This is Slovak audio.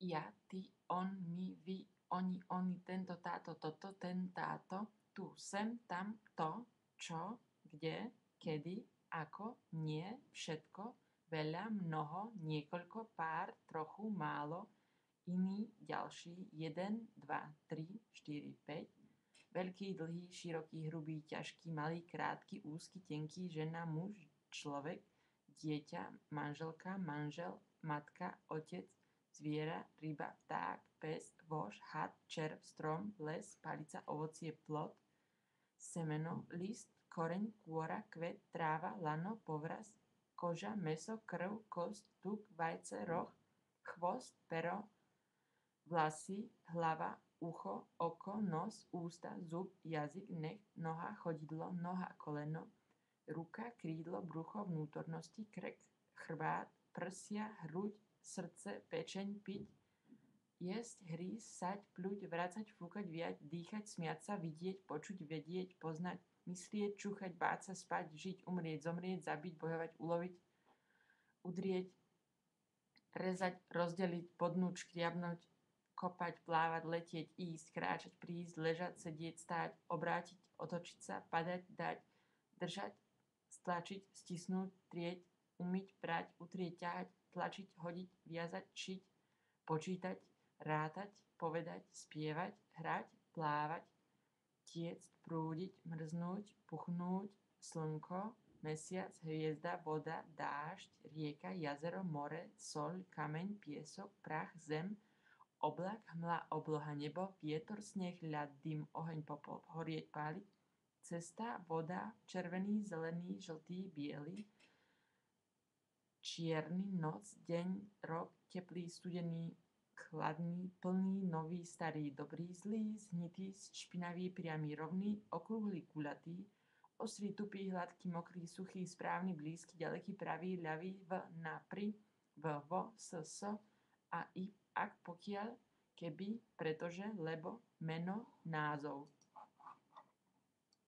ja, ty, on, my, vy, oni, tento, táto, toto, ten, táto, tu, sem, tam, to, čo, kde, kedy, ako, nie, všetko, veľa, mnoho, niekoľko, pár, trochu, málo, iný, ďalší, jeden, dva, tri, štyri, päť, veľký, dlhý, široký, hrubý, ťažký, malý, krátky, úzky, tenký, žena, muž, človek, dieťa, manželka, manžel, matka, otec, zviera, ryba, vták, pes, vož, had, červ, strom, les, palica, ovocie, plod, semeno, list, koreň, kôra, kvet, tráva, lano, povraz, koža, mäso, krv, kosť, tuk, vajce, roh, chvost, pero, vlasy, hlava, ucho, oko, nos, ústa, zub, jazyk, nech, noha, chodidlo, noha, koleno, ruka, krídlo, brucho, vnútornosti, krk, chrbát, prsia, hruď, srdce, pečeň, piť, jesť, hrísť, sať, pľuť, vracať, fúkať, viať, dýchať, smiať sa, vidieť, počuť, vedieť, poznať, myslieť, čúchať, báť sa, spať, žiť, umrieť, zomrieť, zabiť, bojovať, uloviť, udrieť, rezať, rozdeliť, podnúť, škriabnúť, kopať, plávať, letieť, ísť, kráčať, prísť, ležať, sedieť, stáť, obrátiť, otočiť sa, padať, dať, držať, stlačiť, stisnúť, trieť, umyť, prať, utrieť, ťahať, tlačiť, hodiť, viazať, šiť, počítať, rátať, povedať, spievať, hrať, plávať, tiecť, prúdiť, mrznúť, puchnúť, slnko, mesiac, hviezda, voda, dážď, rieka, jazero, more, soľ, kameň, piesok, prach, zem, oblak, hmla, obloha, nebo, vietor, sneh, ľad, dym, oheň, popol, horieť, páliť, cesta, voda, červený, zelený, žltý, biely, čierny, noc, deň, rok, teplý, studený, chladný, plný, nový, starý, dobrý, zlý, zhnitý, špinavý, priamy, rovný, okrúhly, guľatý, ostrý, tupý, hladký, mokrý, suchý, správny, blízky, ďaleký, pravý, ľavý, v, na, pri, v, vo, s, a i, ak, pokiaľ, keby, pretože, lebo, meno, názov.